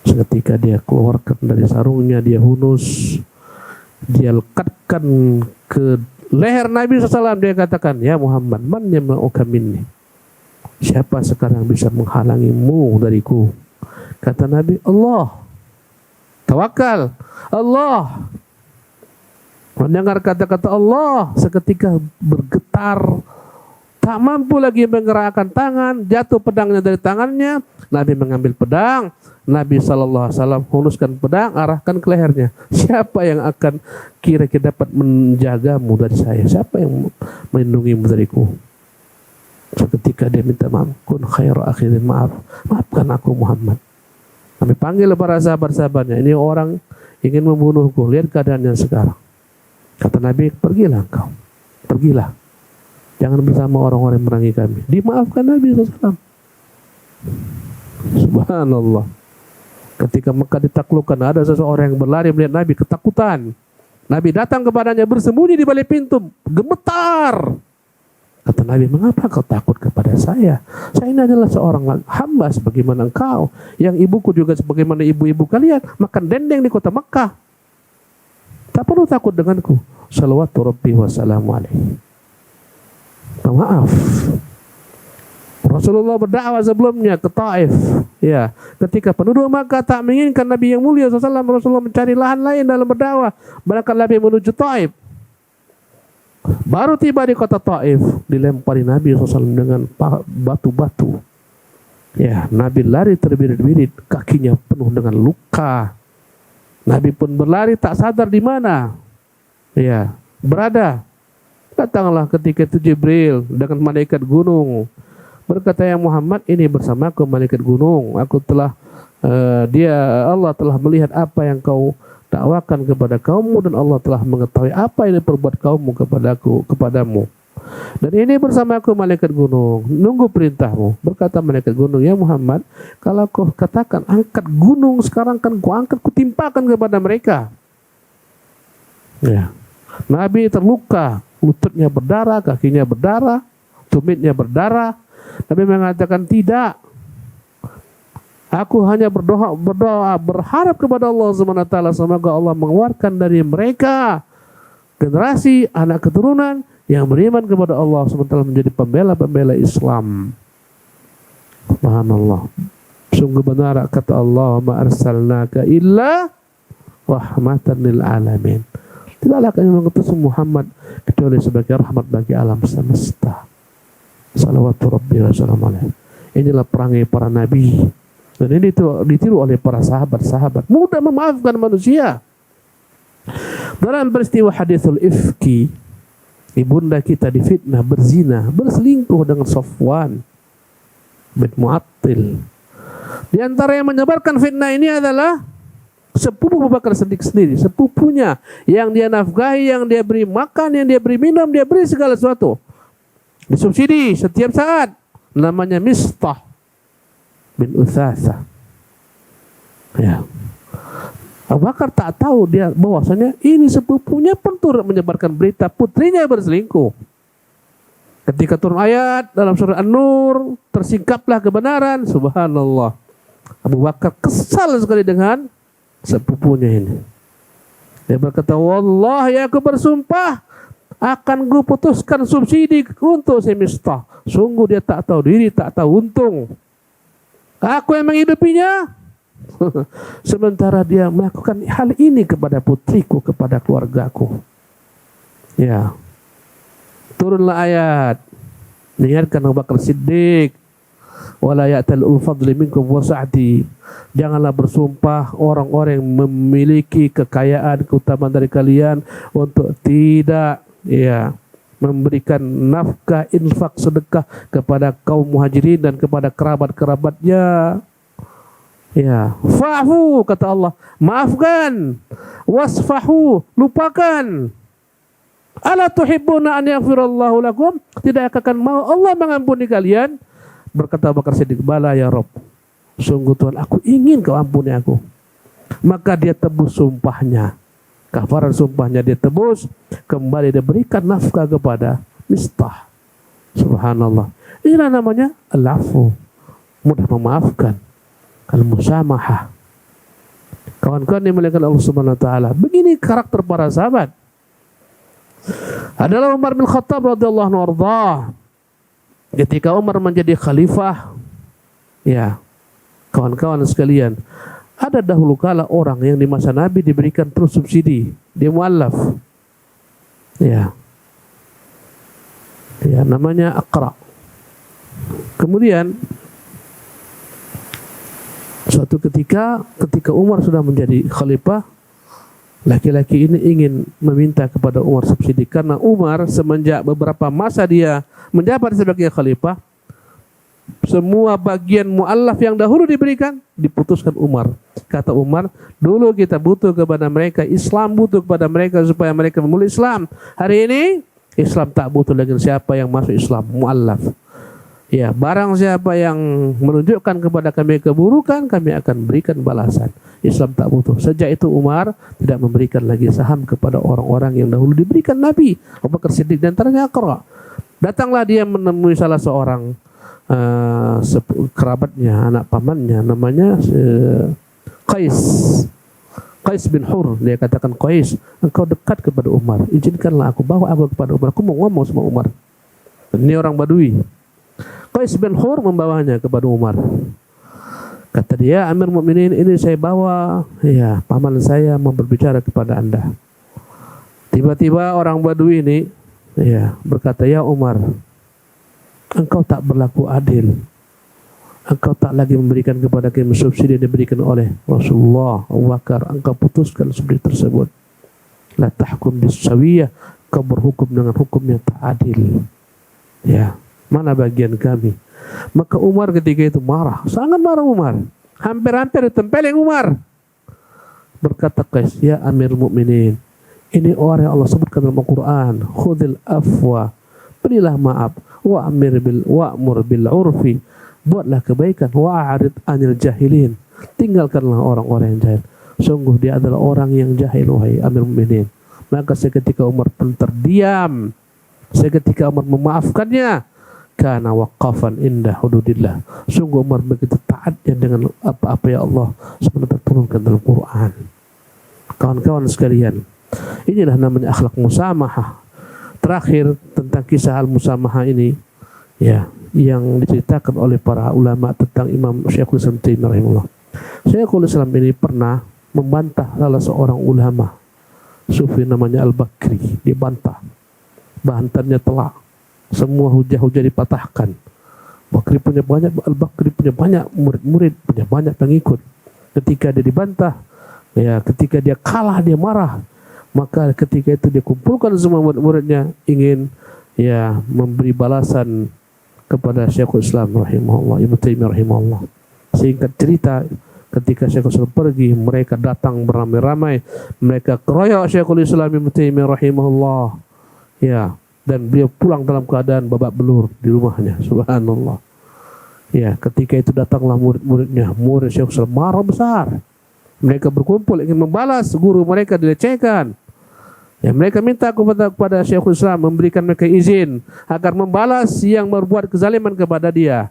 Seketika dia keluarkan dari sarungnya, dia hunus, dia lekatkan ke leher Nabi SAW. Dia katakan, ya Muhammad, man yamna'uka minni? Siapa sekarang bisa menghalangimu dariku? Kata Nabi, Allah. Tawakal, Allah. Mendengar kata-kata Allah, seketika bergetar, tak mampu lagi menggerakkan tangan, jatuh pedangnya dari tangannya. Nabi mengambil pedang, Nabi SAW huluskan pedang, arahkan ke lehernya. Siapa yang akan kira-kira dapat menjagamu dari saya? Siapa yang melindungimu dariku? Seketika dia minta maaf, kun khairu akhirin, maafkan aku Muhammad. Nabi panggil para sahabat-sahabatnya, ini orang ingin membunuhku, lihat keadaannya sekarang. Kata Nabi, pergilah engkau, pergilah, jangan bersama orang-orang yang merangi kami. Dimaafkan Nabi SAW. Subhanallah. Ketika Mekah ditaklukkan, ada seseorang yang berlari melihat Nabi, ketakutan. Nabi datang kepadanya, bersembunyi di balik pintu, gemetar. Kata Nabi, mengapa kau takut kepada saya? Saya ini adalah seorang hamba sebagaimana engkau. Yang ibuku juga sebagaimana ibu-ibu kalian. Makan dendeng di kota Mekah. Tak perlu takut denganku. Salawatu Rabbi wassalamu alaihi. Maaf. Rasulullah berdakwah sebelumnya ke Taif. Ya, ketika penduduk Makkah tak menginginkan Nabi yang mulia SAW, Rasulullah mencari lahan lain dalam berdakwah. Bahkan Nabi menuju Taif. Baru tiba di kota Taif, dilempari Nabi SAW dengan batu-batu. Ya, Nabi lari terbirit-birit, kakinya penuh dengan luka. Nabi pun berlari tak sadar di mana. Ya, berada. Datanglah ketika itu Jibril dengan malaikat gunung. Berkata, ya Muhammad, ini bersamaku malaikat gunung. Aku telah Allah telah melihat apa yang kau dakwakan kepada kaummu, dan Allah telah mengetahui apa yang diperbuat kaummu kepadamu. Dan ini bersama aku malaikat gunung, nunggu perintahmu. Berkata malaikat gunung, ya Muhammad, kalau kau katakan angkat gunung sekarang, kan kau angkat, kutimpakan kepada mereka. Ya. Nabi terluka, lututnya berdarah, kakinya berdarah, tumitnya berdarah. Nabi mengatakan, tidak. Aku hanya berdoa, berharap kepada Allah SWT, semoga Allah mengeluarkan dari mereka generasi anak keturunan yang beriman kepada Allah SWT, menjadi pembela-pembela Islam. Subhanallah. Sungguh benar kata Allah, ma arsalnaka illa rahmatan lil alamin. Tidaklah kami mengutus Muhammad kecuali sebagai rahmat bagi alam semesta. Salawatu Rabbi wa salam alaihi. Inilah perangai para nabi. Dan ini ditiru oleh para sahabat-sahabat. Mudah memaafkan manusia. Dalam peristiwa hadithul ifki, ibunda kita difitnah berzina, berselingkuh dengan Safwan bin Mu'attil. Di antara yang menyebarkan fitnah ini adalah sepupu Abu Bakar Siddiq sendiri, sepupunya yang dia nafkahi, yang dia beri makan, yang dia beri minum, dia beri segala sesuatu. Disubsidi setiap saat. Namanya Mistah bin Utsasa. Ya. Abu Bakar tak tahu dia bahwasanya ini sepupunya pun turut menyebarkan berita putrinya berselingkuh. Ketika turun ayat dalam surah An-Nur, tersingkaplah kebenaran. Subhanallah. Abu Bakar kesal sekali dengan sepupunya ini. Dia berkata, wallahi aku bersumpah akan gue putuskan subsidi untuk si Mistah. Sungguh dia tak tahu diri, tak tahu untung. Aku yang menghidupinya. Sementara dia melakukan hal ini kepada putriku, kepada keluargaku. Ya. Turunlah ayat. Mengingatkan Abu Bakar Siddiq. Wala ya'tal ul-fadli minkum wasa'ati. Janganlah bersumpah orang-orang yang memiliki kekayaan, keutamaan dari kalian untuk tidak memberikan nafkah, infak, sedekah kepada kaum muhajirin dan kepada kerabat-kerabatnya. Ya, fa'fu kata Allah, maafkan. Wasfahu, lupakan. Ala tuhibbuna an yaghfirallahu lakum? Tidak akan mau Allah mengampuni kalian? Berkata Abu Bakar Siddiq, bala ya Rabb. Sungguh Tuhan, aku ingin kau ampuni aku. Maka dia tebus sumpahnya. Kafaran sumpahnya dia tebus. Kembali dia berikan nafkah kepada Mistah. Subhanallah. Inilah namanya al-afu. Mudah memaafkan. Al-musamahah. Kawan-kawan yang dimuliakan Allah Subhanahu wa taala. Begini karakter para sahabat. Adalah Umar bin Khattab radhiyallahu anhu arda. Ketika Umar menjadi khalifah, ya, kawan-kawan sekalian, ada dahulu kala orang yang di masa Nabi diberikan terus subsidi, dia muallaf. Ya. Ya, namanya Aqra. Kemudian suatu ketika Umar sudah menjadi khalifah, laki-laki ini ingin meminta kepada Umar subsidi karena Umar semenjak beberapa masa dia menjabat sebagai khalifah, semua bagian mu'allaf yang dahulu diberikan diputuskan Umar. Kata Umar, dulu kita butuh kepada mereka, Islam butuh kepada mereka supaya mereka memulai Islam. Hari ini Islam tak butuh lagi siapa yang masuk Islam, mu'allaf. Ya, barang siapa yang menunjukkan kepada kami keburukan, kami akan berikan balasan. Islam tak butuh. Sejak itu Umar tidak memberikan lagi saham kepada orang-orang yang dahulu diberikan Nabi. Abu Bakar Siddiq dan antaranya Aqra. Datanglah dia menemui salah seorang kerabatnya, anak pamannya, namanya Qais bin Hur. Dia katakan, Qais, engkau dekat kepada Umar, izinkanlah aku, bawa aku kepada Umar, aku mau ngomong sama Umar. Ini orang Badui. Qais bin Hur membawanya kepada Umar. Kata dia, Amir Mukminin, ini saya bawa, ya, paman saya mau berbicara kepada Anda. Tiba-tiba orang Badui ini, ya, berkata, ya Umar, engkau tak berlaku adil. Engkau tak lagi memberikan kepada kami subsidi yang diberikan oleh Rasulullah, Abu Bakar. Engkau putuskan subsidi tersebut. La tahkum bisawiyah, kau berhukum dengan hukum yang tak adil. Ya, mana bagian kami? Maka Umar ketika itu marah, sangat marah Umar. Hampir-hampir ditempelin Umar. Berkata Qais, ya Amir Mukminin, ini orang yang Allah sebutkan dalam Al-Quran, khudil afwa, berilah maaf, wa'mur bil urfi, buatlah kebaikan, wa'arid anil jahilin, tinggalkanlah orang-orang yang jahil. Sungguh dia adalah orang yang jahil, wahai Amir Mukminin. Maka seketika Umar pun terdiam. Seketika Umar memaafkannya. Kana waqafan indah hududillah. Sungguh Umar begitu taatnya dengan apa-apa ya Allah sebenarnya turunkan dalam Quran. Kawan-kawan sekalian, inilah namanya akhlak musamahah. Terakhir tentang kisah al-musamahah ini, ya, yang diceritakan oleh para ulama tentang Imam Syekhul Islam Taimiyah rahimahullah. Syekhul Islam ini pernah membantah salah seorang ulama sufi namanya Al-Bakri, dibantah. Bantannya telak. Semua hujah-hujah dipatahkan. Al-Bakri punya banyak murid-murid, punya banyak pengikut. Ketika dia dibantah, ya, ketika dia kalah, dia marah. Maka ketika itu dia kumpulkan semua murid-muridnya, ingin, ya, memberi balasan kepada Syekhul Islam rahimahullah, Ibnu Taimiyah rahimahullah. Singkat cerita, ketika Syekhul Islam pergi, mereka datang beramai-ramai, mereka keroyok Syekhul Islam Ibnu Taimiyah rahimahullah. Ya, dan beliau pulang dalam keadaan babak belur di rumahnya. Subhanallah. Ya, ketika itu datanglah murid-muridnya, murid Syekhul Islam marah besar. Mereka berkumpul ingin membalas guru mereka dilecehkan. Ya, mereka minta kepada Syekhul Islam memberikan mereka izin agar membalas yang berbuat kezaliman kepada dia.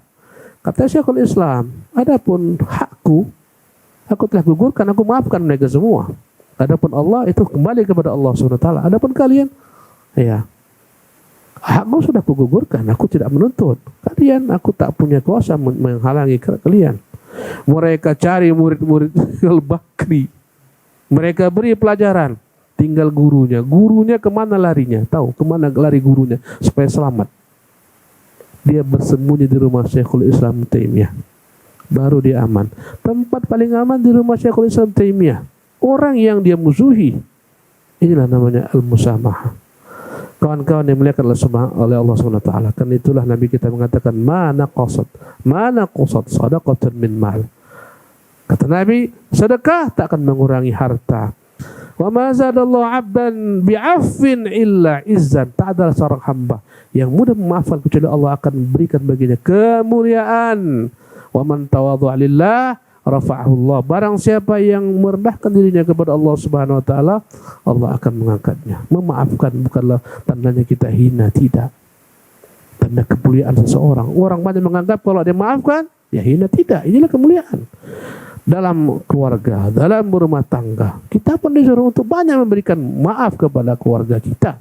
Kata Syekhul Islam, adapun hakku, aku telah gugurkan, aku maafkan mereka semua. Adapun Allah itu kembali kepada Allah SWT. Adapun kalian, ya, hakku sudah kugugurkan, aku tidak menuntut kalian, aku tak punya kuasa menghalangi kalian. Mereka cari murid-murid Al-Bakri, mereka beri pelajaran. Tinggal gurunya kemana larinya? Tahu kemana lari gurunya supaya selamat? Dia bersembunyi di rumah Syekhul Islam Taimiyah. Baru dia aman. Tempat paling aman di rumah Syekhul Islam Taimiyah. Orang yang dia musuhi. Inilah namanya al-musamahah. Kawan-kawan yang dimuliakan oleh Allah SWT. Kan itulah Nabi kita mengatakan, mana qasad sadaqatan min mal. Kata Nabi, sedekah tak akan mengurangi harta. Wa ma zadallahu 'abdan bi'affin illa izzan. Tak ada seorang hamba yang mudah memaafkan kecuali Allah akan memberikan baginya kemuliaan. Wa man tawadhu'a lillah rafa'ahu Allah. Barang siapa yang merendahkan dirinya kepada Allah Subhanahu wa taala, Allah akan mengangkatnya. Memaafkan bukanlah tandanya kita hina, tidak. Tanda kemuliaan seseorang. Orang banyak menganggap kalau dia maafkan, ya hina, tidak. Inilah kemuliaan. Dalam keluarga, dalam berumah tangga, kita pun disuruh untuk banyak memberikan maaf kepada keluarga kita.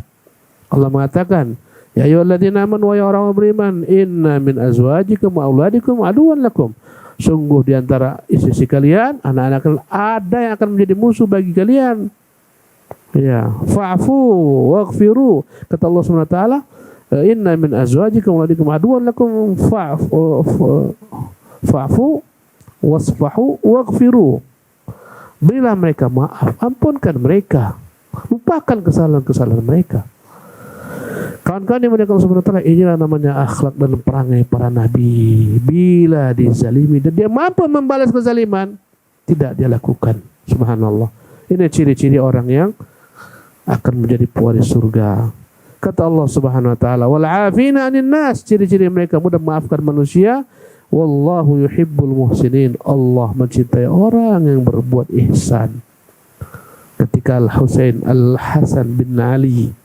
Allah mengatakan, ya ayyuhalladzina amanu wa ya orang beriman, inna min azwajikum wa auladikum aduwwan lakum. Sungguh di antara istri kalian, anak-anak kalian ada yang akan menjadi musuh bagi kalian. Ya, fa'fu waghfiru. Kata Allah Subhanahu wa taala, inna min azwajikum wa auladikum aduwwan lakum fa'fu wasfahu waghfiru. Berilah mereka maaf, ampunkan mereka, lupakan kesalahan-kesalahan mereka. Kawan-kawan yang dimuliakan Allah Subhanahu wa taala, inilah namanya akhlak dan perangai para nabi. Bila dizalimi dan dia mampu membalas kezaliman, tidak dia lakukan. Subhanallah. Ini ciri-ciri orang yang akan menjadi pewaris surga. Kata Allah Subhanahu wa taala, wal 'afina 'anil nas, ciri-ciri mereka mudah memaafkan manusia. Wallahu yuhibbul muhsinin. Allah mencintai orang yang berbuat ihsan. Ketika Al-Hasan bin Ali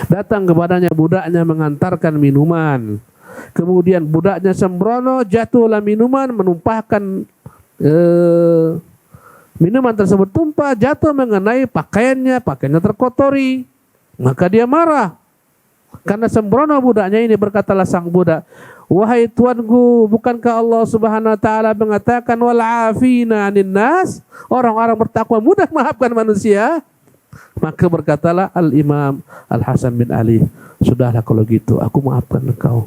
datang kepadanya budaknya mengantarkan minuman, kemudian budaknya sembrono, jatuhlah minuman, menumpahkan minuman tersebut tumpah, jatuh mengenai pakaiannya terkotori. Maka dia marah karena sembrono budaknya ini. Berkatalah sang budak, wahai tuanku, bukankah Allah Subhanahu wa taala mengatakan wal 'afina 'anil nas, orang-orang bertakwa mudah maafkan manusia? Maka berkatalah Al-Imam Al-Hasan bin Ali, sudahlah kalau gitu, aku maafkan engkau.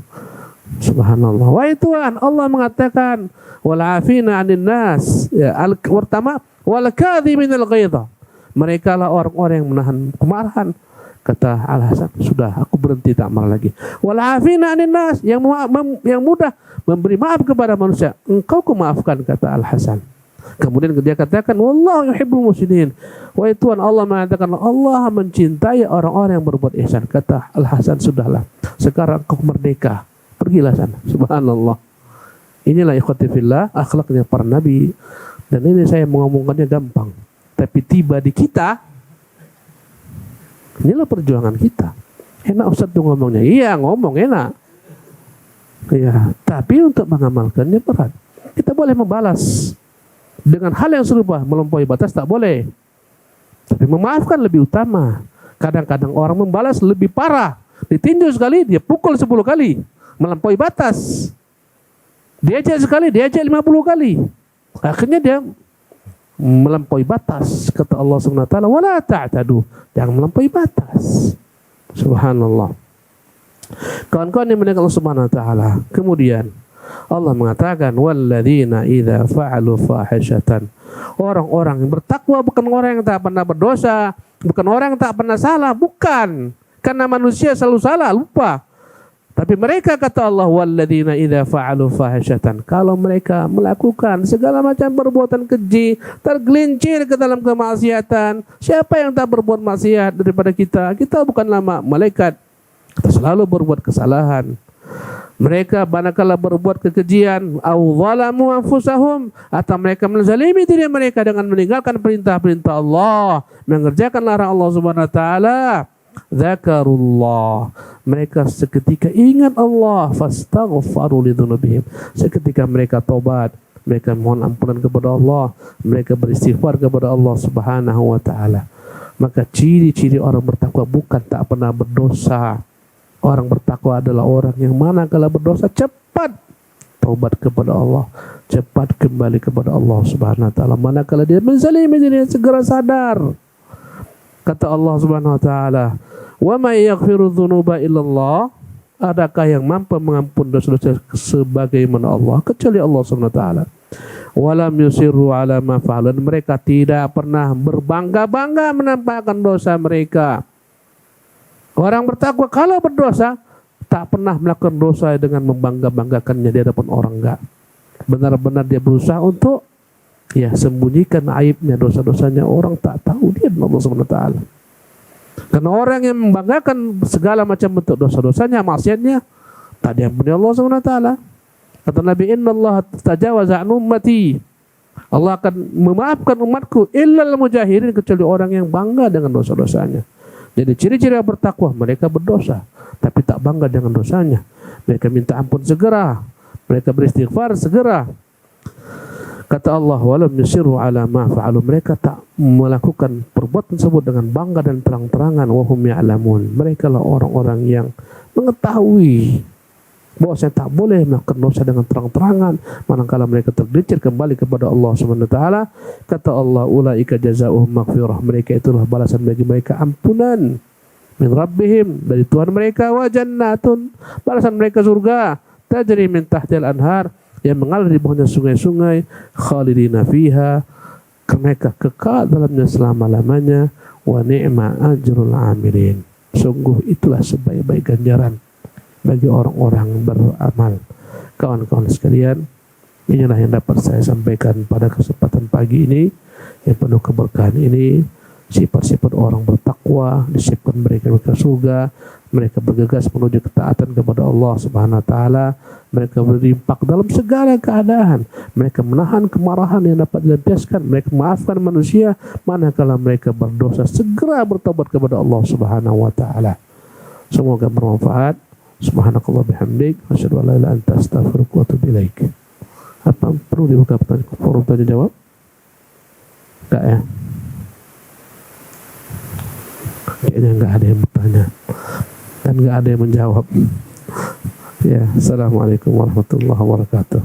Subhanallah. Wahai Tuhan, Allah mengatakan wal 'afina 'anil nas. Ya, pertama wal kadhiminal ghaidha. Mereka lah orang-orang yang menahan kemarahan. Kata Al-Hasan, sudah, aku berhenti tak marah lagi. Wal 'afina 'anil nas, yang mudah memberi maaf kepada manusia, engkau kumaafkan, kata Al-Hasan. Kemudian dia katakan, wallahu yuhibbul muhsinin. Wahai Tuhan, Allah mengatakan Allah mencintai orang-orang yang berbuat ihsan. Kata Al-Hasan, sudahlah, sekarang kau merdeka, pergilah sana. Subhanallah. Inilah ikhwati fillah akhlaknya para nabi. Dan ini saya mengomongkannya gampang, tapi tiba di kita, inilah perjuangan kita. Enak Ustaz tuh ngomongnya. Iya, ngomong enak. Iya, tapi untuk mengamalkannya berat. Kita boleh membalas dengan hal yang serupa, melampaui batas tak boleh. Tapi memaafkan lebih utama. Kadang-kadang orang membalas lebih parah. Ditinju sekali, dia pukul 10 kali. Melampaui batas. Diajak sekali, diajak 50 kali. Akhirnya dia melampaui batas. Kata Allah Subhanahu wa taala, wala ta'tadu, jangan melampaui batas. Subhanallah. Kawan-kawan yang mendengar Allah Subhanahu wa taala. Kemudian Allah mengatakan walladzina idza fa'alu fahishatan. Orang-orang yang bertakwa bukan orang yang tak pernah berdosa, bukan orang yang tak pernah salah, bukan. Karena manusia selalu salah, lupa. Tapi mereka, kata Allah, walladzina idza fa'alu fahishatan, kalau mereka melakukan segala macam perbuatan keji, tergelincir ke dalam kemaksiatan. Siapa yang tak berbuat maksiat daripada kita? Kita bukanlah malaikat. Kita selalu berbuat kesalahan. Mereka manakala berbuat kekejian, au zalamu anfusahum, atau mereka menzalimi diri mereka dengan meninggalkan perintah-perintah Allah, mengerjakan larang Allah Subhanahu wa taala, dzakarullah, mereka seketika ingat Allah, fastaghfaru lidzunubihim, seketika mereka tobat, mereka mohon ampunan kepada Allah, mereka beristighfar kepada Allah Subhanahu wa taala. Maka ciri-ciri orang bertakwa bukan tak pernah berdosa. Orang bertakwa adalah orang yang manakala berdosa cepat taubat kepada Allah, cepat kembali kepada Allah Subhanahu wa taala. Manakala dia menzalimi dirinya, segera sadar. Kata Allah Subhanahu wa taala, "Wa may yaghfiru dzunuba illallah." Adakah yang mampu mengampun dosa-dosa sebagaimana Allah kecuali Allah Subhanahu wa taala. Walam yusirru ala ma fa'alu. Mereka tidak pernah berbangga-bangga menampakkan dosa mereka. Orang bertakwa kalau berdosa tak pernah melakukan dosa dengan membangga-banggakannya di hadapan orang, enggak. Benar-benar dia berusaha untuk Ya, sembunyikan aibnya, dosa-dosanya, orang tak tahu dia dengan Allah Subhanahu wa taala. Karena orang yang membanggakan segala macam bentuk dosa-dosanya, maksiatnya, tak diampuni Allah Subhanahu wa taala. Kata Nabi, "Innallaha tajawaza an ummati." Allah akan memaafkan umatku illal mujahirin, kecuali orang yang bangga dengan dosa-dosanya. Jadi ciri-ciri yang bertakwa, mereka berdosa tapi tak bangga dengan dosanya. Mereka minta ampun segera, mereka beristighfar segera. Kata Allah, walam yusiru ala ma fa'alu, mereka tak melakukan perbuatan tersebut dengan bangga dan terang-terangan. Wahum ya'lamun, mereka lah orang-orang yang mengetahui bahwa saya tak boleh melakukan dosa dengan terang-terangan, manakala mereka tergelincir kembali kepada Allah Subhanahu wa taala. Kata Allah, ulaika jazaohum maghfirah, mereka itulah balasan bagi mereka ampunan min rabbihim, dari Tuhan mereka, wa jannatun, balasan mereka surga, tajri min tahtil anhar, yang mengalir di bawahnya sungai-sungai, khalidina fiha, mereka kekal dalamnya selama-lamanya, wa ni'ma ajrul amilin, sungguh itulah sebaik-baik ganjaran bagi orang-orang beramal. Kawan-kawan sekalian, inilah yang dapat saya sampaikan pada kesempatan pagi ini yang penuh keberkahan ini. Sifat-sifat orang bertakwa, disiapkan mereka ke surga, mereka bergegas menuju ketaatan kepada Allah Subhanahu wa taala, mereka berimpak dalam segala keadaan, mereka menahan kemarahan yang dapat dilampiaskan, mereka memaafkan manusia, manakala mereka berdosa segera bertobat kepada Allah Subhanahu wa taala. Semoga bermanfaat. Subhanakallah bihamdik, asyhadu an la ilaha illa anta, astaghfiruka wa atubu ilaik. Apa perlu dibuka pertanyaan forum tanya jawab? Enggak ya? Kayaknya enggak ada yang bertanya dan enggak ada yang menjawab. Ya, assalamualaikum warahmatullahi wabarakatuh.